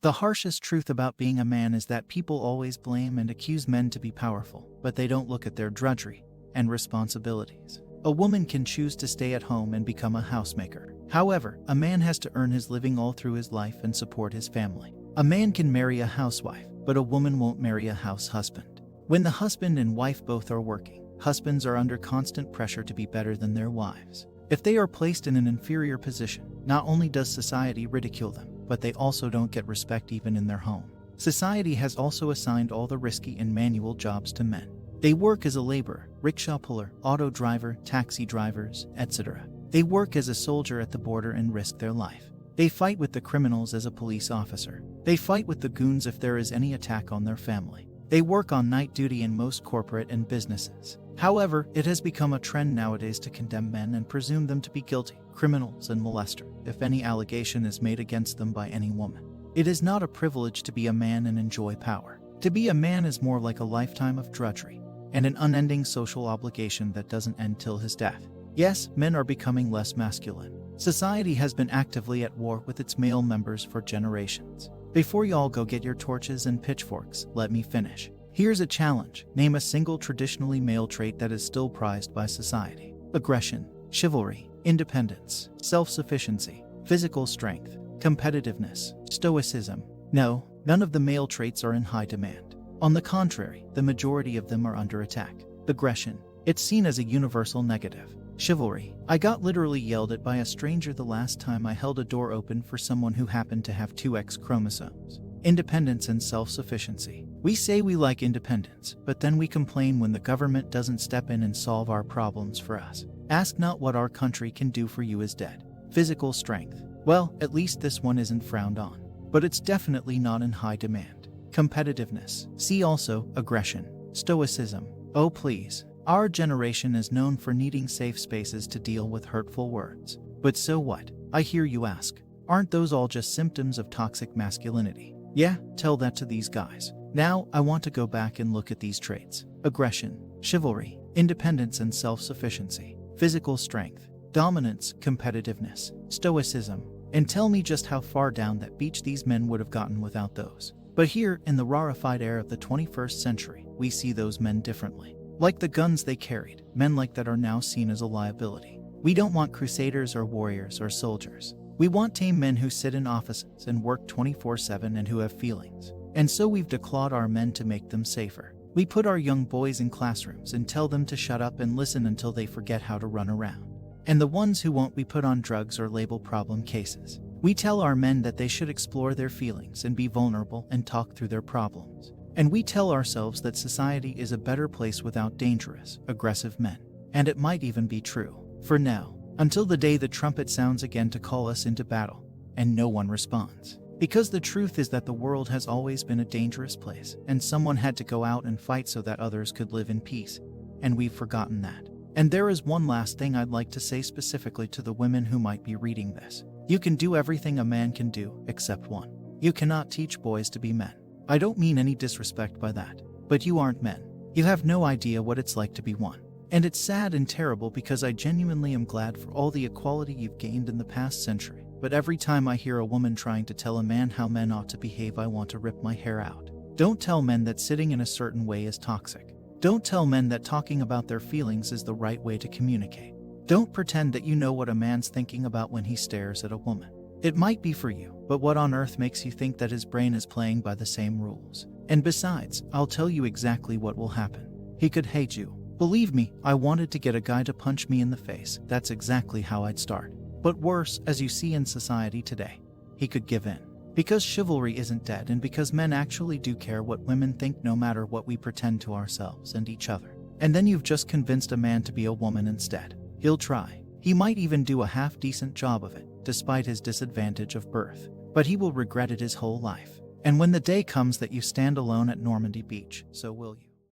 The harshest truth about being a man is that people always blame and accuse men to be powerful, but they don't look at their drudgery and responsibilities. A woman can choose to stay at home and become a housemaker. However, a man has to earn his living all through his life and support his family. A man can marry a housewife, but a woman won't marry a house husband. When the husband and wife both are working, husbands are under constant pressure to be better than their wives. If they are placed in an inferior position, not only does society ridicule them, but they also don't get respect even in their home. Society has also assigned all the risky and manual jobs to men. They work as a laborer, rickshaw puller, auto driver, taxi drivers, etc. They work as a soldier at the border and risk their life. They fight with the criminals as a police officer. They fight with the goons if there is any attack on their family. They work on night duty in most corporate and businesses. However, it has become a trend nowadays to condemn men and presume them to be guilty, criminals and molesters, if any allegation is made against them by any woman. It is not a privilege to be a man and enjoy power. To be a man is more like a lifetime of drudgery and an unending social obligation that doesn't end till his death. Yes, men are becoming less masculine. Society has been actively at war with its male members for generations. Before y'all go get your torches and pitchforks, let me finish. Here's a challenge. Name a single traditionally male trait that is still prized by society. Aggression, chivalry, independence, self-sufficiency, physical strength, competitiveness, stoicism. No, none of the male traits are in high demand. On the contrary, the majority of them are under attack. Aggression. It's seen as a universal negative. Chivalry. I got literally yelled at by a stranger the last time I held a door open for someone who happened to have two X chromosomes. Independence and self-sufficiency. We say we like independence, but then we complain when the government doesn't step in and solve our problems for us. Ask not what our country can do for you is dead. Physical strength. Well, at least this one isn't frowned on. But it's definitely not in high demand. Competitiveness. See also, aggression. Stoicism. Oh please. Our generation is known for needing safe spaces to deal with hurtful words. But so what? I hear you ask. Aren't those all just symptoms of toxic masculinity? Yeah, tell that to these guys. Now, I want to go back and look at these traits. Aggression, chivalry, independence and self-sufficiency, physical strength, dominance, competitiveness, stoicism, and tell me just how far down that beach these men would have gotten without those. But here, in the rarefied air of the 21st century, we see those men differently. Like the guns they carried, men like that are now seen as a liability. We don't want crusaders or warriors or soldiers. We want tame men who sit in offices and work 24/7 and who have feelings. And so we've declawed our men to make them safer. We put our young boys in classrooms and tell them to shut up and listen until they forget how to run around. And the ones who won't we put on drugs or label problem cases. We tell our men that they should explore their feelings and be vulnerable and talk through their problems. And we tell ourselves that society is a better place without dangerous, aggressive men. And it might even be true. For now. Until the day the trumpet sounds again to call us into battle, and no one responds. Because the truth is that the world has always been a dangerous place, and someone had to go out and fight so that others could live in peace. And we've forgotten that. And there is one last thing I'd like to say specifically to the women who might be reading this. You can do everything a man can do, except one. You cannot teach boys to be men. I don't mean any disrespect by that, but you aren't men. You have no idea what it's like to be one. And it's sad and terrible because I genuinely am glad for all the equality you've gained in the past century. But every time I hear a woman trying to tell a man how men ought to behave, I want to rip my hair out. Don't tell men that sitting in a certain way is toxic. Don't tell men that talking about their feelings is the right way to communicate. Don't pretend that you know what a man's thinking about when he stares at a woman. It might be for you, but what on earth makes you think that his brain is playing by the same rules? And besides, I'll tell you exactly what will happen. He could hate you. Believe me, I wanted to get a guy to punch me in the face. That's exactly how I'd start. But worse, as you see in society today, he could give in. Because chivalry isn't dead and because men actually do care what women think no matter what we pretend to ourselves and each other. And then you've just convinced a man to be a woman instead. He'll try. He might even do a half-decent job of it, despite his disadvantage of birth. But he will regret it his whole life. And when the day comes that you stand alone at Normandy Beach, so will you.